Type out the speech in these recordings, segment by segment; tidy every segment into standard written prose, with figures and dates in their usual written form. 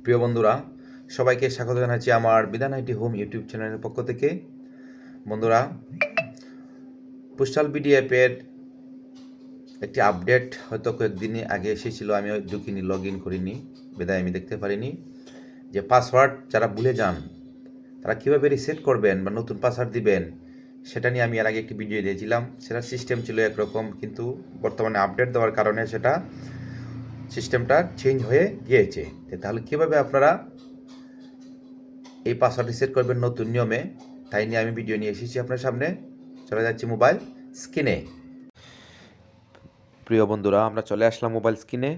প্রিয় বন্ধুরা, সবাইকে স্বাগত জানাচ্ছি আমার বিধান আইটি হোম ইউটিউব চ্যানেলের পক্ষ থেকে। বন্ধুরা, পোস্টাল বিডি অ্যাপের একটি আপডেট হয়তো কয়েকদিন আগে এসেছিল, আমি ঢুকিনি, লগ ইন করিনি, বিধায় আমি দেখতে পারিনি যে পাসওয়ার্ড যারা ভুলে যান তারা কীভাবে রিসেট করবেন বা নতুন পাসওয়ার্ড দিবেন, সেটা নিয়ে আমি এর আগে একটি ভিডিও দিয়েছিলাম। সেটার সিস্টেম ছিল একরকম, কিন্তু বর্তমানে আপডেট দেওয়ার কারণে সেটা সিস্টেমটা চেঞ্জ হয়ে গিয়েছে। তাহলে কীভাবে আপনারা এই পাসওয়ার্ড রিসেট করবেন নতুন নিয়মে, তাই নিয়ে আমি ভিডিও নিয়ে এসেছি আপনার সামনে। চলে যাচ্ছি মোবাইল স্ক্রিনে। প্রিয় বন্ধুরা, আমরা চলে আসলাম মোবাইল স্ক্রিনে।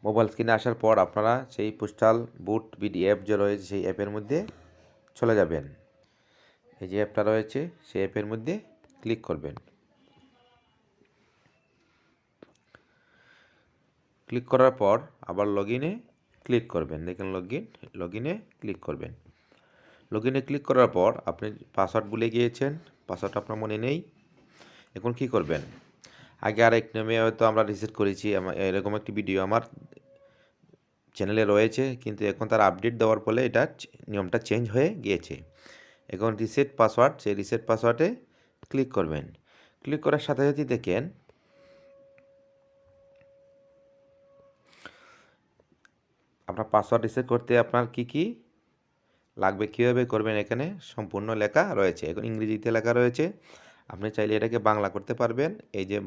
মোবাইল স্ক্রিনে আসার পর আপনারা সেই পোস্টাল বুট বিডি অ্যাপ যে রয়েছে সেই অ্যাপের মধ্যে চলে যাবেন। এই যে অ্যাপটা রয়েছে সেই অ্যাপের মধ্যে ক্লিক করবেন। ক্লিক করার পর আবার লগ ইনে ক্লিক করবেন। দেখেন লগ ইনে ক্লিক করবেন। লগ ইনে ক্লিক করার পর আপনি পাসওয়ার্ড ভুলে গিয়েছেন, পাসওয়ার্ড আপনার মনে নেই। এখন কি করবেন? আগে আর এক নিয়মে হয়তো আমরা রিসেট করেছি, এরকম একটি ভিডিও আমার চ্যানেলে রয়েছে, কিন্তু এখন তার আপডেট দেওয়ার ফলে এটা নিয়মটা চেঞ্জ হয়ে গিয়েছে। এখন রিসেট পাসওয়ার্ড, সেই রিসেট পাসওয়ার্ডে ক্লিক করবেন। ক্লিক করার সাথে সাথে দেখেন আপনার পাসওয়ার্ড রিসেট করতে আপনার কি লাগবে, কীভাবে করবেন, এখানে সম্পূর্ণ লেখা রয়েছে। এখন ইংরেজিতে লেখা রয়েছে, আপনি চাইলে এটাকে বাংলা করতে পারবেন। এই যে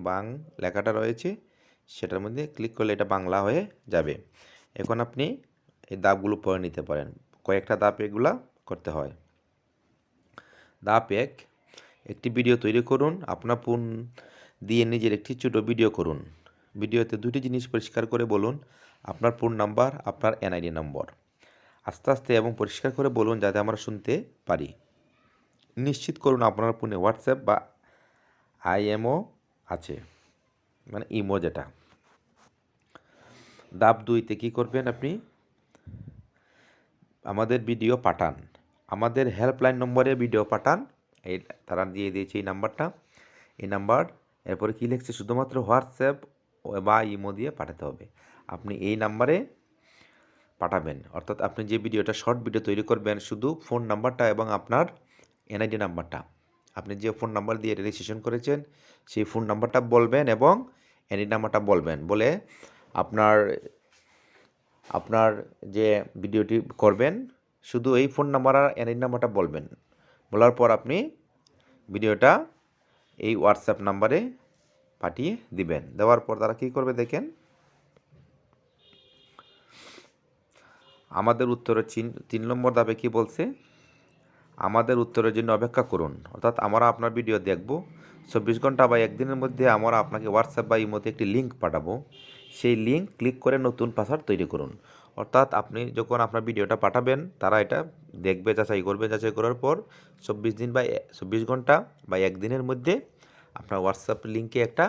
লেখাটা রয়েছে সেটার মধ্যে ক্লিক করলে এটা বাংলা হয়ে যাবে। এখন আপনি এই ধাপগুলো পড়ে নিতে পারেন। কয়েকটা ধাপ এগুলা করতে হয়। ধাপ 1, একটি ভিডিও তৈরি করুন। আপনার ফোন দিয়ে নিজের একটি ছোটো ভিডিও করুন। ভিডিওতে দুটি জিনিস পরিষ্কার করে বলুন, আপনার ফোন নাম্বার, আপনার এনআইডি নম্বর। আস্তে আস্তে এবং পরিষ্কার করে বলুন যাতে আমরা শুনতে পারি। নিশ্চিত করুন আপনার ফোনে হোয়াটসঅ্যাপ বা আইএমও আছে, মানে ইমো যেটা। ধাপ 2তে কী করবেন? আপনি আমাদের ভিডিও পাঠান, আমাদের হেল্পলাইন নম্বরে ভিডিও পাঠান। এই তারা দিয়ে দিয়েছে এই নাম্বারটা, এই নাম্বার। এরপরে কী লিখছে? শুধুমাত্র হোয়াটসঅ্যাপ বা ইমো দিয়ে পাঠাতে হবে। আপনি এই নাম্বারে পাঠাবেন, অর্থাৎ আপনি যে ভিডিওটা শর্ট ভিডিও তৈরি করবেন, শুধু ফোন নাম্বারটা এবং আপনার এনআইডি নাম্বারটা, আপনি যে ফোন নাম্বার দিয়ে রেজিস্ট্রেশন করেছেন সেই ফোন নাম্বারটা বলবেন এবং এনআইডি নাম্বারটা বলবেন। বলে আপনার যে ভিডিওটি করবেন শুধু এই ফোন নাম্বার আর এনআইডি নাম্বারটা বলবেন। বলার পর আপনি ভিডিওটা এই হোয়াটসঅ্যাপ নাম্বারে পাঠিয়ে দিবেন। দেওয়ার পর তারা কী করবে দেখেন, আমাদের উত্তরের 3 নম্বর ধাপে কী বলছে? আমাদের উত্তরের জন্য অপেক্ষা করুন। অর্থাৎ আমরা আপনার ভিডিও দেখব 24 ঘন্টা বা একদিনের মধ্যে আমরা আপনাকে হোয়াটসঅ্যাপ বা ইমোতে একটি লিঙ্ক পাঠাবো। সেই লিঙ্ক ক্লিক করে নতুন পাসওয়ার্ড তৈরি করুন। অর্থাৎ আপনি যখন আপনার ভিডিওটা পাঠাবেন তারা এটা দেখবে, যাচাই করবে। যাচাই করার পর 24 দিন বা 24 ঘন্টা বা একদিনের মধ্যে আপনার হোয়াটসঅ্যাপ লিঙ্কে একটা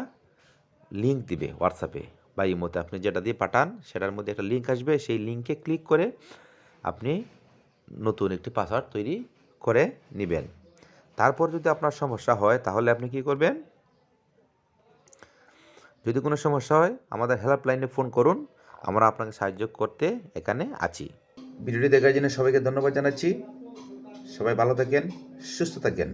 লিঙ্ক দিবে, হোয়াটসঅ্যাপে বা ইমোতে আপনি যেটা দিয়ে পাঠান সেটার মধ্যে একটা লিঙ্ক আসবে। সেই লিঙ্কে ক্লিক করে আপনি নতুন একটি পাসওয়ার্ড তৈরি করে নেবেন। তারপর যদি আপনার সমস্যা হয় তাহলে আপনি কি করবেন? যদি কোনো সমস্যা হয় আমাদের হেল্পলাইনে ফোন করুন, আমরা আপনাকে সাহায্য করতে এখানে আছি। ভিডিওটি দেখার জন্য সবাইকে ধন্যবাদ জানাচ্ছি। সবাই ভালো থাকেন, সুস্থ থাকেন।